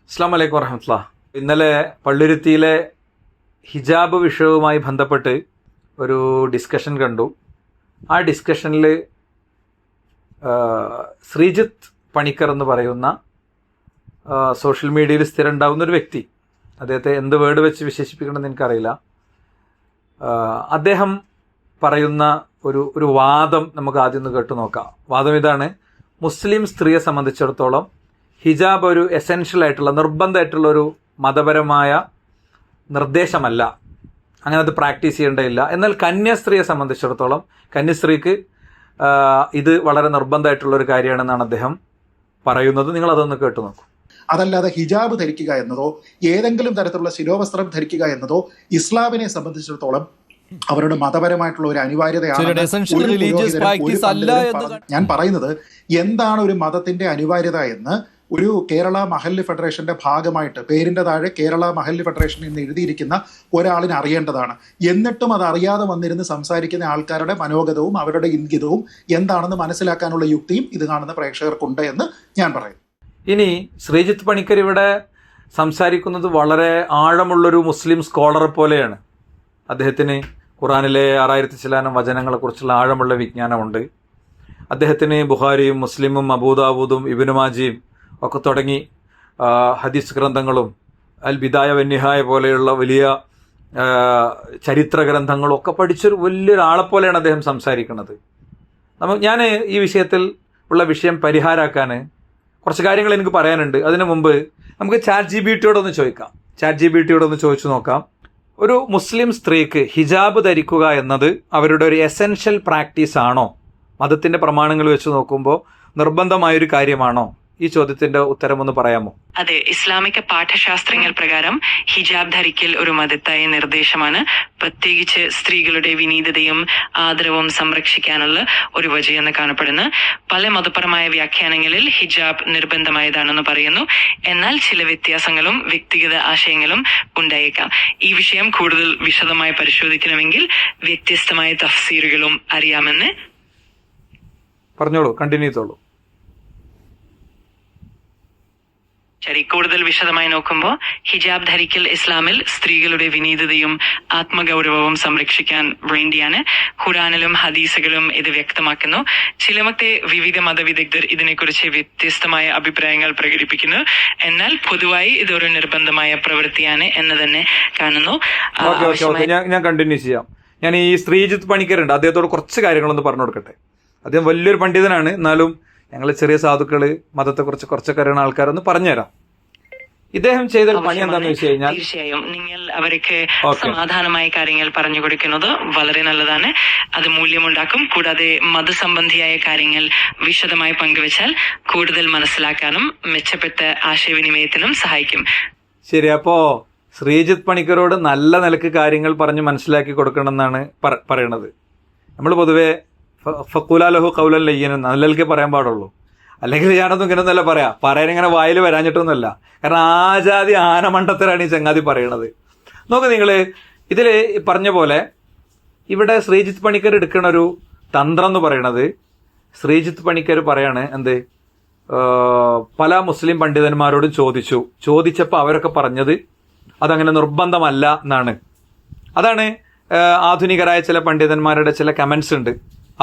അസ്സലാമു അലൈക്കും വറഹ്മത്തുള്ളാഹി. ഇന്നലെ പള്ളുരുത്തിയിലെ ഹിജാബ് വിഷയവുമായി ബന്ധപ്പെട്ട് ഒരു ഡിസ്കഷൻ കണ്ടു. ആ ഡിസ്കഷനിൽ ശ്രീജിത്ത് പണിക്കർ എന്ന് പറയുന്ന സോഷ്യൽ മീഡിയയിൽ സ്ഥിരം ഉണ്ടാകുന്നൊരു വ്യക്തി, അദ്ദേഹത്തെ എന്ത് വേർഡ് വെച്ച് വിശേഷിപ്പിക്കണമെന്ന് എനിക്കറിയില്ല, അദ്ദേഹം പറയുന്ന ഒരു വാദം നമുക്ക് ആദ്യം ഒന്ന് കേട്ടു നോക്കാം. വാദം ഇതാണ്: മുസ്ലിം സ്ത്രീയെ സംബന്ധിച്ചിടത്തോളം ഹിജാബ് ഒരു എസെൻഷ്യൽ ആയിട്ടുള്ള നിർബന്ധമായിട്ടുള്ള ഒരു മതപരമായ നിർദ്ദേശമല്ല, അങ്ങനെ അത് പ്രാക്ടീസ് ചെയ്യേണ്ടതില്ല. എന്നാൽ കന്യാസ്ത്രീയെ സംബന്ധിച്ചിടത്തോളം കന്യാസ്ത്രീക്ക് ഇത് വളരെ നിർബന്ധമായിട്ടുള്ള ഒരു കാര്യമാണെന്നാണ് അദ്ദേഹം പറയുന്നത്. നിങ്ങൾ അതൊന്ന് കേട്ടു നോക്കൂ. അതല്ലാതെ ഹിജാബ് ധരിക്കുക എന്നതോ ഏതെങ്കിലും തരത്തിലുള്ള ശിരോവസ്ത്രം ധരിക്കുക എന്നതോ ഇസ്ലാമിനെ സംബന്ധിച്ചിടത്തോളം അവരുടെ മതപരമായിട്ടുള്ള ഒരു അനിവാര്യതയാണ്. ഞാൻ പറയുന്നത് എന്താണ് ഒരു മതത്തിന്റെ അനിവാര്യത എന്ന് ഒരു കേരള മഹല്ല് ഫെഡറേഷന്റെ ഭാഗമായിട്ട് പേരിന്റെ താഴെ കേരള മഹല്ല് ഫെഡറേഷൻ എന്ന് എഴുതിയിരിക്കുന്ന ഒരാളിന് അറിയേണ്ടതാണ്. എന്നിട്ടും അത് അറിയാതെ വന്നിരുന്ന് സംസാരിക്കുന്ന ആൾക്കാരുടെ മനോഗതവും അവരുടെ ഇംഗിതവും എന്താണെന്ന് മനസ്സിലാക്കാനുള്ള യുക്തിയും ഇത് കാണുന്ന പ്രേക്ഷകർക്കുണ്ട് എന്ന് ഞാൻ പറയും. ഇനി ശ്രീജിത്ത് പണിക്കർ ഇവിടെ സംസാരിക്കുന്നത് വളരെ ആഴമുള്ളൊരു മുസ്ലിം സ്കോളറെ പോലെയാണ്. അദ്ദേഹത്തിന് ഖുറാനിലെ 6000 ചില്ലാനം വചനങ്ങളെക്കുറിച്ചുള്ള ആഴമുള്ള വിജ്ഞാനമുണ്ട്. അദ്ദേഹത്തിന് ബുഖാരിയും മുസ്ലിമും അബൂദാവൂദും ഇബ്നു മാജയും ഒക്കെ തുടങ്ങി ഹദീസ് ഗ്രന്ഥങ്ങളും അൽ ബിദായ വന്നിഹായ പോലെയുള്ള വലിയ ചരിത്ര ഗ്രന്ഥങ്ങളും ഒക്കെ പഠിച്ചൊരു വലിയൊരാളെപ്പോലെയാണ് അദ്ദേഹം സംസാരിക്കുന്നത്. ഞാൻ ഈ വിഷയത്തിൽ ഉള്ള വിഷയം പരിഹാരമാക്കാൻ കുറച്ച് കാര്യങ്ങൾ എനിക്ക് പറയാനുണ്ട്. അതിനു മുമ്പ് നമുക്ക് ചാറ്റ് ജിപിടിയോടൊന്ന് ചോദിക്കാം. ചാറ്റ് ജിപിടിയോടൊന്ന് ചോദിച്ചു നോക്കാം. ഒരു മുസ്ലിം സ്ത്രീക്ക് ഹിജാബ് ധരിക്കുക എന്നത് അവരുടെ ഒരു എസെൻഷ്യൽ പ്രാക്ടീസ് ആണോ? മതത്തിൻ്റെ പ്രമാണങ്ങൾ വെച്ച് നോക്കുമ്പോൾ നിർബന്ധമായൊരു കാര്യമാണോ? ഈ ചോദ്യത്തിന്റെ ഉത്തരം ഒന്ന് പറയാമോ? അതെ, ഇസ്ലാമിക പാഠശാസ്ത്രങ്ങൾ പ്രകാരം ഹിജാബ് ധരിക്കൽ ഒരു മതത്തായ നിർദ്ദേശമാണ്. പ്രത്യേകിച്ച് സ്ത്രീകളുടെ വിനീതതയും ആദരവും സംരക്ഷിക്കാനുള്ള ഒരു വജയെന്ന് കാണപ്പെടുന്നു. പല മതപരമായ വ്യാഖ്യാനങ്ങളിൽ ഹിജാബ് നിർബന്ധമായതാണെന്ന് പറയുന്നു. എന്നാൽ ചില വ്യത്യാസങ്ങളും വ്യക്തിഗത ആശയങ്ങളും ഉണ്ടായേക്കാം. ഈ വിഷയം കൂടുതൽ വിശദമായി പരിശോധിക്കണമെങ്കിൽ വ്യത്യസ്തമായ തഫ്സീറുകളും അറിയാമെന്ന്. പറഞ്ഞോളൂ, കണ്ടിന്യൂ ചെയ്തോളൂ. ശരി, കൂടുതൽ വിശദമായി നോക്കുമ്പോൾ ഹിജാബ് ധരിക്കൽ ഇസ്ലാമിൽ സ്ത്രീകളുടെ വിനീതതയും ആത്മഗൗരവവും സംരക്ഷിക്കാൻ വേണ്ടിയാണ്. ഖുറാനിലും ഹദീസുകളും ഇത് വ്യക്തമാക്കുന്നു. ചിലമത്തെ വിവിധ മതവിദഗ്ധർ ഇതിനെക്കുറിച്ച് വ്യത്യസ്തമായ അഭിപ്രായങ്ങൾ പ്രകടിപ്പിക്കുന്നു. എന്നാൽ പൊതുവായി ഇതൊരു നിർബന്ധമായ പ്രവൃത്തിയാണ് എന്ന് തന്നെ കാണുന്നു. ഞാൻ കണ്ടിന്യൂ ചെയ്യാം. ഞാൻ ഈ ശ്രീജിത്ത് പണിക്കരുണ്ട്, അദ്ദേഹത്തോട് കുറച്ച് കാര്യങ്ങളൊന്ന് പറഞ്ഞു കൊടുക്കട്ടെ. അദ്ദേഹം വലിയൊരു പണ്ഡിതനാണ്. എന്നാലും ഞങ്ങൾ ചെറിയ സാധുക്കള് മതത്തെക്കുറിച്ച് കുറച്ചൊക്കെ അറിയുന്ന ആൾക്കാരൊന്ന് പറഞ്ഞുതരാം. ഇദ്ദേഹം ചെയ്ത പണി എന്താണെന്ന് വെച്ച് കഴിഞ്ഞാൽ, തീർച്ചയായും നിങ്ങൾ അവർക്ക് സമാധാനമായ കാര്യങ്ങൾ പറഞ്ഞു കൊടുക്കുന്നത് വളരെ നല്ലതാണ്. അത് മൂല്യമുണ്ടാക്കും. കൂടാതെ മതസംബന്ധിയായ കാര്യങ്ങൾ വിശദമായി പങ്കുവച്ചാൽ കൂടുതൽ മനസ്സിലാക്കാനും മെച്ചപ്പെട്ട ആശയവിനിമയത്തിനും സഹായിക്കും. ശരി, അപ്പോ ശ്രീജിത്ത് പണിക്കരോട് നല്ല നിലക്ക് കാര്യങ്ങൾ പറഞ്ഞ് മനസ്സിലാക്കി കൊടുക്കണം എന്നാണ് പറയണത്. നമ്മൾ പൊതുവെ ഫഖൂലഹു ഖൗലൻ ലയ്യനൻ നല്ലൽക്കേ പറയാൻ പാടുള്ളൂ. അല്ലെങ്കിൽ ഞാനൊന്നും ഇങ്ങനെയൊന്നുമല്ല പറയാൻ ഇങ്ങനെ വായിൽ വരാഞ്ഞിട്ടൊന്നുമല്ല. കാരണം ആജാതി ആനമണ്ടത്തരാണ് ഈ ചങ്ങാതി പറയണത്. നോക്ക് നിങ്ങൾ, ഇതിൽ പറഞ്ഞ പോലെ ഇവിടെ ശ്രീജിത്ത് പണിക്കർ എടുക്കുന്ന ഒരു തന്ത്രം എന്ന് പറയണത്, ശ്രീജിത്ത് പണിക്കർ പറയാണ് എന്ത്, പല മുസ്ലിം പണ്ഡിതന്മാരോടും ചോദിച്ചപ്പോൾ അവരൊക്കെ പറഞ്ഞത് അതങ്ങനെ നിർബന്ധമല്ല എന്നാണ്. അതാണ് ആധുനികരായ ചില പണ്ഡിതന്മാരുടെ ചില കമൻസ് ഉണ്ട്.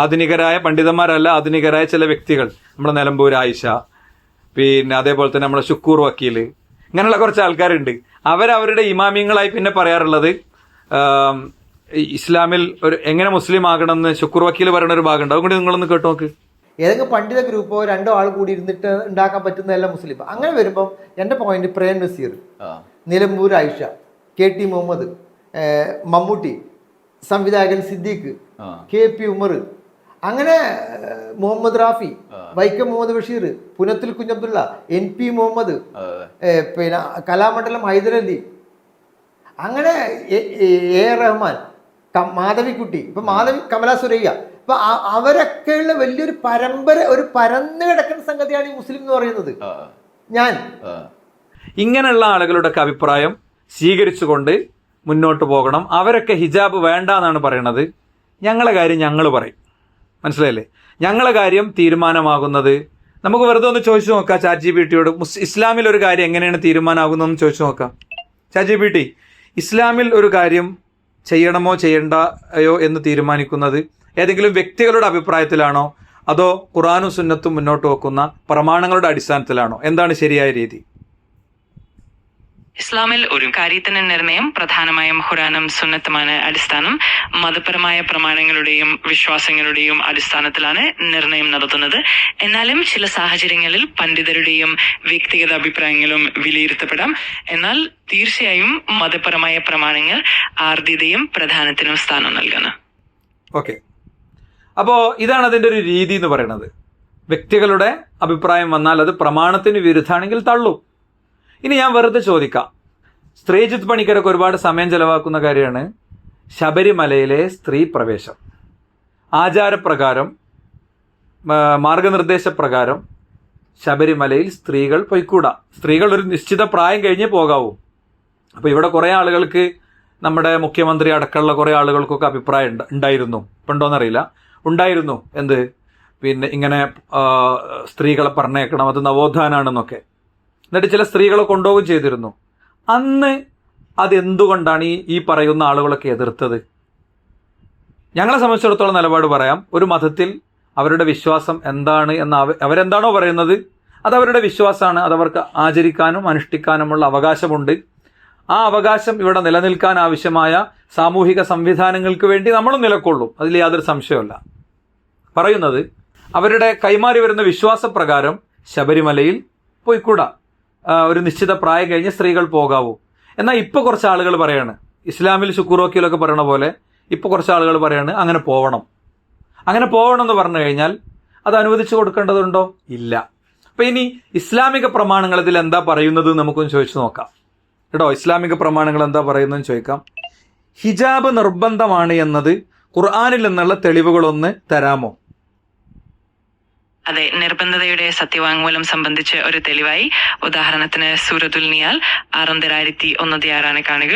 ആധുനികരായ പണ്ഡിതന്മാരല്ല, ആധുനികരായ ചില വ്യക്തികൾ, നമ്മുടെ നിലമ്പൂർ ആയിഷ, പിന്നെ അതേപോലെ തന്നെ നമ്മുടെ ശുക്കൂർ വക്കീൽ, ഇങ്ങനെയുള്ള കുറച്ച് ആൾക്കാരുണ്ട്. അവരവരുടെ ഇമാമിയങ്ങളായി പിന്നെ പറയാറുള്ളത് ഇസ്ലാമിൽ ഒരു എങ്ങനെ മുസ്ലിം ആകണമെന്ന് ശുക്കൂർ വക്കീൽ പറയുന്ന ഒരു ഭാഗമുണ്ട്. അതുകൊണ്ട് നിങ്ങളൊന്ന് കേട്ടു നോക്ക്. ഏതെങ്കിലും പണ്ഡിത ഗ്രൂപ്പോ 2 ആൾ കൂടി ഇരുന്നിട്ട് ഉണ്ടാക്കാൻ പറ്റുന്നതല്ല മുസ്ലിം. അങ്ങനെ വരുമ്പം എൻ്റെ പോയിന്റ് പ്രേം നസീർ, നിലമ്പൂർ ആയിഷ, KT മുഹമ്മദ്, മമ്മൂട്ടി, സംവിധായകൻ സിദ്ദീഖ്, KP ഉമർ, അങ്ങനെ മുഹമ്മദ് റാഫി, വൈക്കം മുഹമ്മദ് ബഷീർ, പുനത്തിൽ കുഞ്ഞബ്ദുള്ള, NP മുഹമ്മദ്, പിന്നെ കലാമണ്ഡലം ഹൈദരലി, അങ്ങനെ AR റഹ്മാൻ, മാധവിക്കുട്ടി, ഇപ്പൊ കമല സുരയ്യ, ഇപ്പൊ അവരൊക്കെയുള്ള വലിയൊരു പരമ്പര, ഒരു പരന്നു കിടക്കുന്ന സംഗതിയാണ് ഈ മുസ്ലിം എന്ന് പറയുന്നത്. ഇങ്ങനെയുള്ള ആളുകളുടെയൊക്കെ അഭിപ്രായം സ്വീകരിച്ചുകൊണ്ട് മുന്നോട്ട് പോകണം. അവരൊക്കെ ഹിജാബ് വേണ്ട എന്നാണ് പറയണത്. ഞങ്ങളെ കാര്യം ഞങ്ങൾ പറയും, മനസ്സിലായില്ലേ? ഞങ്ങളെ കാര്യം തീരുമാനമാകുന്നത് നമുക്ക് വെറുതെ ഒന്ന് ചോദിച്ചു നോക്കാം ChatGPT-യോട് ഇസ്ലാമിൽ ഒരു കാര്യം എങ്ങനെയാണ് തീരുമാനമാകുന്നതെന്ന് ചോദിച്ചു നോക്കാം. ChatGPT, ഇസ്ലാമിൽ ഒരു കാര്യം ചെയ്യണമോ ചെയ്യണ്ടയോ എന്ന് തീരുമാനിക്കുന്നത് ഏതെങ്കിലും വ്യക്തികളുടെ അഭിപ്രായത്തിലാണോ അതോ ഖുർആനും സുന്നത്തും മുന്നോട്ട് വെക്കുന്ന പ്രമാണങ്ങളുടെ അടിസ്ഥാനത്തിലാണോ? എന്താണ് ശരിയായ രീതി? ഇസ്ലാമിൽ ഒരു കാര്യത്തിന് നിർണയം പ്രധാനമായും ഖുറാനും സുന്നത്തുമാണ് അടിസ്ഥാനം. മതപരമായ പ്രമാണങ്ങളുടെയും വിശ്വാസങ്ങളുടെയും അടിസ്ഥാനത്തിലാണ് നിർണയം നടത്തുന്നത്. എന്നാലും ചില സാഹചര്യങ്ങളിൽ പണ്ഡിതരുടെയും വ്യക്തിഗത അഭിപ്രായങ്ങളും വിലയിരുത്തപ്പെടാം. എന്നാൽ തീർച്ചയായും മതപരമായ പ്രമാണങ്ങൾ ആർദ്യതയും പ്രധാനത്തിനും സ്ഥാനം നൽകുന്നു. ഓക്കെ, അപ്പോൾ ഇതാണ് അതിൻ്റെ ഒരു രീതി എന്ന് പറയുന്നത്. വ്യക്തികളുടെ അഭിപ്രായം വന്നാൽ അത് പ്രമാണത്തിന് വിരുദ്ധാണെങ്കിൽ തള്ളും. ഇനി ഞാൻ വെറുതെ ചോദിക്കാം, ശ്രീജിത്ത് പണിക്കരൊക്കെ ഒരുപാട് സമയം ചെലവാക്കുന്ന കാര്യമാണ് ശബരിമലയിലെ സ്ത്രീ പ്രവേശം. ആചാരപ്രകാരം, മാർഗനിർദ്ദേശപ്രകാരം ശബരിമലയിൽ സ്ത്രീകൾ പൊയ്ക്കൂടാ. സ്ത്രീകൾ ഒരു നിശ്ചിത പ്രായം കഴിഞ്ഞേ പോകാവൂ. അപ്പോൾ ഇവിടെ കുറേ ആളുകൾക്ക്, നമ്മുടെ മുഖ്യമന്ത്രി അടക്കമുള്ള കുറേ ആളുകൾക്കൊക്കെ അഭിപ്രായം ഉണ്ടായിരുന്നു, ഇപ്പം ഉണ്ടോയെന്നറിയില്ല, ഉണ്ടായിരുന്നു. എന്ത്, പിന്നെ ഇങ്ങനെ സ്ത്രീകളെ പറഞ്ഞേക്കണം, അത് നവോത്ഥാനാണെന്നൊക്കെ. എന്നിട്ട് ചില സ്ത്രീകളെ കൊണ്ടുപോവുകയും ചെയ്തിരുന്നു. അന്ന് അതെന്തുകൊണ്ടാണ് ഈ പറയുന്ന ആളുകളൊക്കെ എതിർത്തത്? ഞങ്ങളെ സംബന്ധിച്ചിടത്തോളം നിലപാട് പറയാം, ഒരു മതത്തിൽ അവരുടെ വിശ്വാസം എന്താണ് എന്ന് അവരെന്താണോ പറയുന്നത് അത് അവരുടെ വിശ്വാസമാണ്. അതവർക്ക് ആചരിക്കാനും അനുഷ്ഠിക്കാനുമുള്ള അവകാശമുണ്ട്. ആ അവകാശം ഇവിടെ നിലനിൽക്കാൻ ആവശ്യമായ സാമൂഹിക സംവിധാനങ്ങൾക്ക് വേണ്ടി നമ്മളും നിലകൊള്ളും, അതിൽ യാതൊരു സംശയമല്ല. പറയുന്നത് അവരുടെ കൈമാറി വരുന്ന വിശ്വാസപ്രകാരം ശബരിമലയിൽ പോയിക്കൂടാ, ഒരു നിശ്ചിത പ്രായം കഴിഞ്ഞ് സ്ത്രീകൾ പോകാവൂ. എന്നാൽ ഇപ്പോൾ കുറച്ച് ആളുകൾ പറയാണ്, ഇസ്ലാമിൽ ശുക്കൂറോക്കിയിലൊക്കെ പറയണ പോലെ ഇപ്പോൾ കുറച്ച് ആളുകൾ പറയാണ് അങ്ങനെ പോകണം. അങ്ങനെ പോകണം എന്ന് പറഞ്ഞു കഴിഞ്ഞാൽ അത് അനുവദിച്ചു കൊടുക്കേണ്ടതുണ്ടോ? ഇല്ല. അപ്പം ഇനി ഇസ്ലാമിക പ്രമാണങ്ങൾ ഇതിൽ എന്താ പറയുന്നത് നമുക്കൊന്ന് ചോദിച്ചു നോക്കാം കേട്ടോ. ഇസ്ലാമിക പ്രമാണങ്ങൾ എന്താ പറയുന്നതെന്ന് ചോദിക്കാം. ഹിജാബ് നിർബന്ധമാണ് എന്നത് ഖുർആനിൽ നിന്നുള്ള തെളിവുകളൊന്ന് തരാമോ? അതെ, നിർബന്ധതയുടെ സത്യവാങ്മൂലം സംബന്ധിച്ച് ഒരു തെളിവായി ഉദാഹരണത്തിന് സൂറത്തുൽ നിയാൽ 6:106 കാണുക.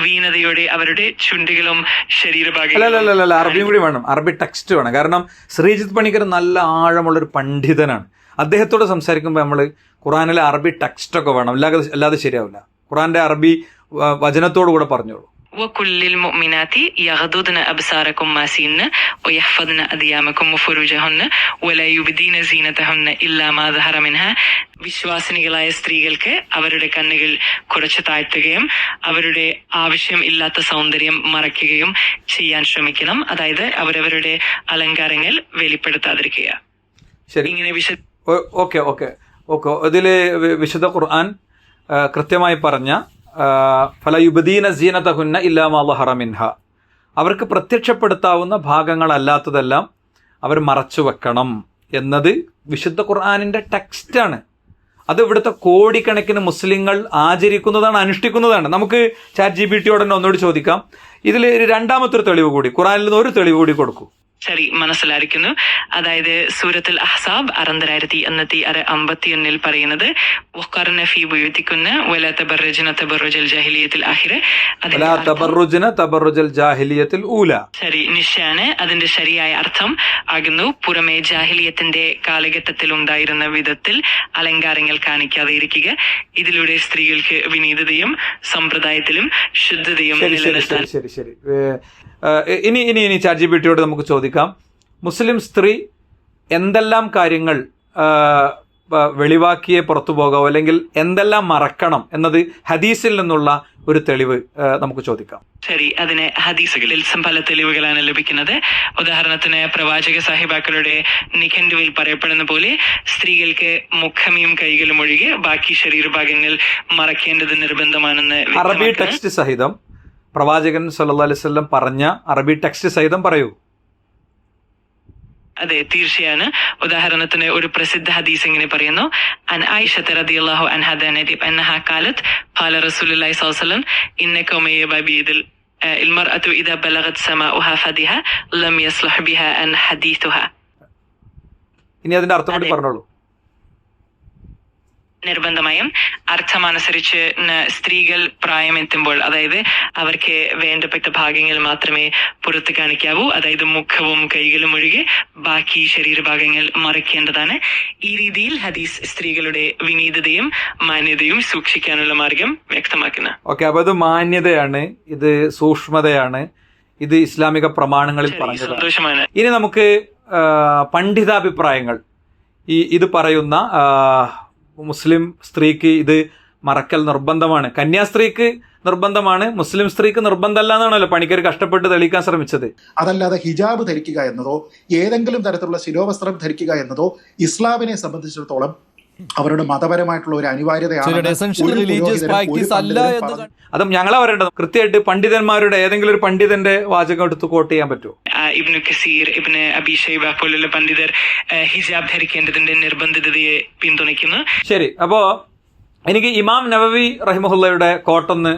വീണതയോടെ അവരുടെ ചുണ്ടുകളും ശരീരഭാഗങ്ങളും. അല്ല, അറബിയും കൂടി വേണം, അറബി ടെക്സ്റ്റ് വേണം. കാരണം ശ്രീജിത്ത് പണിക്കർ നല്ല ആഴമുള്ളൊരു പണ്ഡിതനാണ്. അദ്ദേഹത്തോട് സംസാരിക്കുമ്പോൾ നമ്മൾ ഖുറാനിലെ അറബി ടെക്സ്റ്റൊക്കെ വേണം, അല്ലാതെ ശരിയാവില്ല. ഖുറാന്റെ അറബി വചനത്തോടു കൂടെ പറഞ്ഞോളൂ. وكل المؤمنات يغضضن أبصاركم ماسين ويحفظن أديامكم وفروجهن ولا يبدين زينتهن إلا ما ظهر منها. വിശ്വാസിനികളായ സ്ത്രീകൾക്ക് അവരുടെ കണ്ണുകൾ കുറച്ച് താഴ്ത്തുകയും അവരുടെ ആവശ്യം ഇല്ലാത്ത സൗന്ദര്യം മറയ്ക്കുകയും ചെയ്യാൻ ശ്രമിക്കണം. അതായത് അവരവരുടെ അലങ്കാരങ്ങൾ വെളിപ്പെടുത്താതിരിക്കുക. ഇങ്ങനെ ഓക്കെ ഇതില് വിശുദ്ധ ഖുർആൻ കൃത്യമായി പറഞ്ഞ ഫലയുബദീന സീനതഹുന്ന ഇല്ലാ മാ ളഹറ മിൻഹ, അവർക്ക് പ്രത്യക്ഷപ്പെടുത്താവുന്ന ഭാഗങ്ങളല്ലാത്തതെല്ലാം അവർ മറച്ചു വെക്കണം എന്നത് വിശുദ്ധ ഖുർആനിൻ്റെ ടെക്സ്റ്റാണ്. അത് ഇവിടുത്തെ കോടിക്കണക്കിന് മുസ്ലിങ്ങൾ ആചരിക്കുന്നതാണ്, അനുഷ്ഠിക്കുന്നതാണ്. നമുക്ക് ChatGPT-യോട് തന്നെ ഒന്നുകൂടി ചോദിക്കാം, ഇതിൽ രണ്ടാമത്തെ ഒരു തെളിവ് കൂടി, ഖുർആനിൽ നിന്ന് ഒരു തെളിവ് കൂടി കൊടുക്കൂ. ശരി, മനസ്സിലായിരിക്കുന്നു. അതായത് സൂറത്തുൽ അഹ്സാബ് 6:251 പറയുന്നത് വഖർന ഫീ ബുയൂതികുന്ന വലാ തബറജ്ന തബറുജൽ ജാഹിലിയത്തിൽ ആഖിറ. വലാ തബറുജ്ന തബറുജൽ ജാഹിലിയത്തിൽ ഊല. ശരി, നിശ്ചയാണ്. അതിന്റെ ശരിയായ അർത്ഥം ആകുന്നു പുറമെ ജാഹിലിയത്തിന്റെ കാലഘട്ടത്തിൽ ഉണ്ടായിരുന്ന വിധത്തിൽ അലങ്കാരങ്ങൾ കാണിക്കാതെ ഇരിക്കുക. ഇതിലൂടെ സ്ത്രീകൾക്ക് വിനീതതയും സമ്പ്രദായത്തിലും ശുദ്ധതയും നിലനിർത്താൻ. ശരി. ഇനി ChatGPT-യോട് നമുക്ക് ചോദിക്കാം, മുസ്ലിം സ്ത്രീ എന്തെല്ലാം കാര്യങ്ങൾ വെളിവാക്കിയേ പുറത്തു പോകാവോ, അല്ലെങ്കിൽ എന്തെല്ലാം മറക്കണം എന്നത് ഹദീസിൽ നിന്നുള്ള ഒരു തെളിവ് നമുക്ക് ചോദിക്കാം. ശരി, അതിന് ഹദീസുകളിൽ പല തെളിവുകളാണ് ലഭിക്കുന്നത്. ഉദാഹരണത്തിന് പ്രവാചക സാഹിബാക്കളുടെ നിഘണ്ടുവിൽ പറയപ്പെടുന്ന പോലെ സ്ത്രീകൾക്ക് മുഖമിയും കൈകളും ഒഴികെ ബാക്കി ശരീരഭാഗങ്ങൾ മറക്കേണ്ടത് നിർബന്ധമാണെന്ന് അറബി ടെക്സ്റ്റ് സഹിതം പ്രവാചകൻ സല്ലല്ലാഹു അലൈഹി വസല്ലം പറഞ്ഞ അറബി ടെക്സ്റ്റ് സഹിതം പറയൂ. അതെ, തീർച്ചയാണ്. ഉദാഹരണത്തിന് ഒരു പ്രസിദ്ധ ഹദീസ് ഇങ്ങനെ പറയുന്നു: അൻ ആയിഷത റളിയല്ലാഹു അൻഹാ അന്നഹാ ഖാലത് ഖാല റസൂലുള്ളാഹി സ്വല്ലല്ലാഹു അലൈഹി വസല്ലം ഇന്നക മയബിദിൽ المرأة إذا بلغت سماؤها فدها لم يصلح بها أن حديثها. ഇനി അതിന്റെ അർത്ഥം കൂടി പറഞ്ഞോളൂ. നിർബന്ധമായും അർത്ഥമനുസരിച്ച് സ്ത്രീകൾ പ്രായമെത്തുമ്പോൾ, അതായത് അവർക്ക് വേണ്ടപ്പെട്ട ഭാഗങ്ങൾ മാത്രമേ പുറത്ത് കാണിക്കാവൂ, അതായത് മുഖവും കൈകളും ഒഴികെ ബാക്കി ശരീരഭാഗങ്ങൾ മറയ്ക്കേണ്ടതാണ്. ഈ രീതിയിൽ ഹദീസ് സ്ത്രീകളുടെ വിനീതതയും മാന്യതയും സൂക്ഷിക്കാനുള്ള മാർഗം വ്യക്തമാക്കുന്നു. ഓക്കെ, അപ്പൊ ഇത് മാന്യതയാണ്, ഇത് സൂക്ഷ്മതയാണ്, ഇത് ഇസ്ലാമിക പ്രമാണങ്ങളിൽ പറഞ്ഞത്. സന്തോഷമാണ്. ഇനി നമുക്ക് പണ്ഡിതാഭിപ്രായങ്ങൾ, ഇത് പറയുന്ന മുസ്ലിം സ്ത്രീക്ക് ഇത് മറക്കൽ നിർബന്ധമാണ്, കന്യാസ്ത്രീക്ക് നിർബന്ധമാണ്, മുസ്ലിം സ്ത്രീക്ക് നിർബന്ധമല്ല എന്നാണല്ലോ പണിക്കർ കഷ്ടപ്പെട്ട് തെളിയിക്കാൻ ശ്രമിച്ചത്. അതല്ലാതെ ഹിജാബ് ധരിക്കുക എന്നതോ ഏതെങ്കിലും തരത്തിലുള്ള ശിരോവസ്ത്രം ധരിക്കുക എന്നതോ ഇസ്ലാമിനെ സംബന്ധിച്ചിടത്തോളം അവരുടെ മതപരമായിട്ടുള്ള ഒരു അനിവാര്യതയാണ്. അതും ഞങ്ങളെ പറയേണ്ടത് കൃത്യമായിട്ട് പണ്ഡിതന്മാരുടെ ഏതെങ്കിലും ഒരു പണ്ഡിതന്റെ വാചകം എടുത്ത് കോട്ട് ചെയ്യാൻ പറ്റുമോ? ഇബ്നു കസീർ, ഇബ്നു അബി ഷൈബ പോലുള്ള പണ്ഡിതർ ഹിജാബ് ധരിക്കേണ്ടതിന്റെ നിർബന്ധിതതയെ പിന്തുണയ്ക്കുന്നു. ശരി, അപ്പോ എനിക്ക് ഇമാം നവവി റഹിമഹുല്ലയുടെ കോട്ടൊന്ന്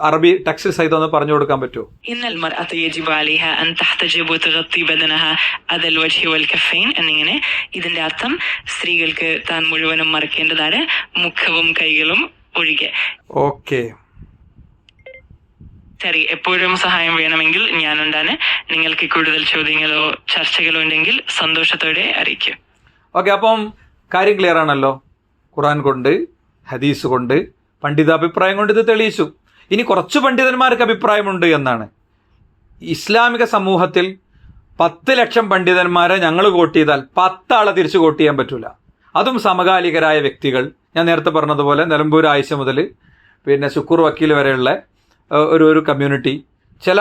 അറബി ടെക്സ്റ്റ് സഹിതം ഒന്ന് പറഞ്ഞു കൊടുക്കാൻ പറ്റുമോ? ഇന്നൽ മർഅത യജിബു അലൈഹ അൻ തഹ്തജിബു വതഗത്തി ബദനഹ അദൽ വജ്ഹി വൽ കഫൈൻ എന്നിങ്ങനെ. ഇതിന്റെ അർത്ഥം സ്ത്രീകൾക്ക് താൻ മുഴുവനും മറക്കേണ്ടതാണ്, മുഖവും കൈകളും ഒഴികെ. ഓക്കെ, ശരി, എപ്പോഴും സഹായം വേണമെങ്കിൽ ഞാനുണ്ടാണ്. നിങ്ങൾക്ക് കൂടുതൽ ചോദ്യങ്ങളോ ചർച്ചകളോ ഉണ്ടെങ്കിൽ സന്തോഷത്തോടെ അറിയിക്കും. ഓക്കെ, അപ്പം കാര്യം ക്ലിയർ ആണല്ലോ. ഖുർആൻ കൊണ്ട്, ഹദീസ് കൊണ്ട്, പണ്ഡിതാഭിപ്രായം കൊണ്ട് ഇത് തെളിയിച്ചു. ഇനി കുറച്ച് പണ്ഡിതന്മാർക്ക് അഭിപ്രായമുണ്ട് എന്നാണ്. ഇസ്ലാമിക സമൂഹത്തിൽ 10 ലക്ഷം പണ്ഡിതന്മാരെ ഞങ്ങൾ കോട്ട് ചെയ്താൽ 10 ആളെ തിരിച്ച് കോട്ട് ചെയ്യാൻ പറ്റൂല. അതും സമകാലികരായ വ്യക്തികൾ. ഞാൻ നേരത്തെ പറഞ്ഞതുപോലെ നിലമ്പൂർ ആയിഷ മുതൽ പിന്നെ ശുക്കൂർ വക്കീൽ വരെയുള്ള ഒരു കമ്മ്യൂണിറ്റി, ചില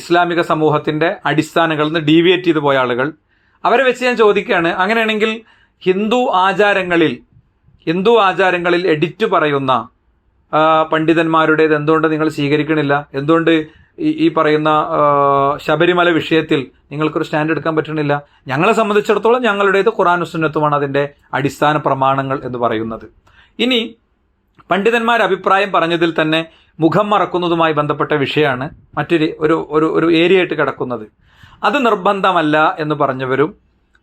ഇസ്ലാമിക സമൂഹത്തിൻ്റെ അടിസ്ഥാനങ്ങളിൽ നിന്ന് ഡീവിയേറ്റ് ചെയ്ത് പോയ ആളുകൾ, അവരെ വെച്ച് ഞാൻ ചോദിക്കുകയാണ്, അങ്ങനെയാണെങ്കിൽ ഹിന്ദു ആചാരങ്ങളിൽ എഡിറ്റ് പറയുന്ന പണ്ഡിതന്മാരുടേത് എന്തുകൊണ്ട് നിങ്ങൾ സ്വീകരിക്കണില്ല? എന്തുകൊണ്ട് ഈ പറയുന്ന ശബരിമല വിഷയത്തിൽ നിങ്ങൾക്കൊരു സ്റ്റാൻഡ് എടുക്കാൻ പറ്റണില്ല? ഞങ്ങളെ സംബന്ധിച്ചിടത്തോളം ഞങ്ങളുടേത് ഖുർആനും സുന്നത്തുമാണ് അതിൻ്റെ അടിസ്ഥാന പ്രമാണങ്ങൾ എന്ന് പറയുന്നത്. ഇനി പണ്ഡിതന്മാർ അഭിപ്രായം പറഞ്ഞതിൽ തന്നെ മുഖം മറക്കുന്നതുമായി ബന്ധപ്പെട്ട വിഷയമാണ് മറ്റൊരു ഒരു ഏരിയ ആയിട്ട് കിടക്കുന്നത്. അത് നിർബന്ധമല്ല എന്ന് പറഞ്ഞവരും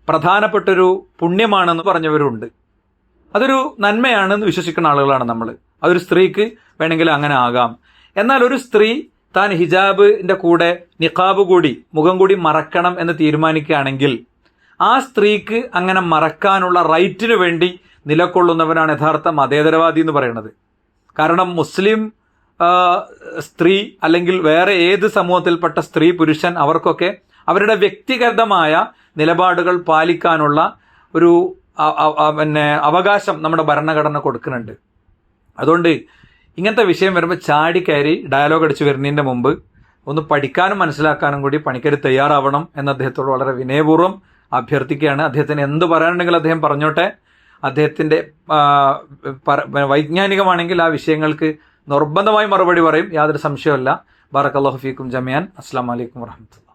പ്രധാനപ്പെട്ടൊരു പുണ്യമാണെന്ന് പറഞ്ഞവരും ഉണ്ട്. അതൊരു നന്മയാണെന്ന് വിശ്വസിക്കുന്ന ആളുകളാണ് നമ്മൾ. അതൊരു സ്ത്രീക്ക് വേണമെങ്കിൽ അങ്ങനെ ആകാം. എന്നാൽ ഒരു സ്ത്രീ താൻ ഹിജാബിൻ്റെ കൂടെ നിഖാബ് കൂടി, മുഖം കൂടി മറക്കണം എന്ന് തീരുമാനിക്കുകയാണെങ്കിൽ ആ സ്ത്രീക്ക് അങ്ങനെ മറക്കാനുള്ള റൈറ്റിന് വേണ്ടി നിലകൊള്ളുന്നവനാണ് യഥാർത്ഥ മതേതരവാദി എന്ന് പറയുന്നത്. കാരണം മുസ്ലിം സ്ത്രീ അല്ലെങ്കിൽ വേറെ ഏത് സമൂഹത്തിൽപ്പെട്ട സ്ത്രീ പുരുഷൻ അവർക്കൊക്കെ അവരുടെ വ്യക്തിഗതമായ നിലപാടുകൾ പാലിക്കാനുള്ള ഒരു അവകാശം നമ്മുടെ ഭരണഘടന കൊടുക്കുന്നുണ്ട്. അതുകൊണ്ട് ഇങ്ങനത്തെ വിഷയം വരുമ്പോൾ ചാടിക്കയറി ഡയലോഗ് അടിച്ച് വരുന്നതിൻ്റെ മുമ്പ് ഒന്ന് പഠിക്കാനും മനസ്സിലാക്കാനും കൂടി പണിക്കർ തയ്യാറാവണം എന്ന് അദ്ദേഹത്തോട് വളരെ വിനയപൂർവ്വം അഭ്യർത്ഥിക്കുകയാണ്. അദ്ദേഹത്തിന് എന്ത് പറയാനുണ്ടെങ്കിൽ അദ്ദേഹം പറഞ്ഞോട്ടെ. അദ്ദേഹത്തിൻ്റെ വൈജ്ഞാനികമാണെങ്കിൽ ആ വിഷയങ്ങൾക്ക് നിർബന്ധമായി മറുപടി പറയും, യാതൊരു സംശയമല്ല. ബാറക്കല്ലാഹു ഫീക്കും ജമിയാൻ. അസ്സലാമു അലൈക്കും വറഹ്മത്തുള്ളാഹി.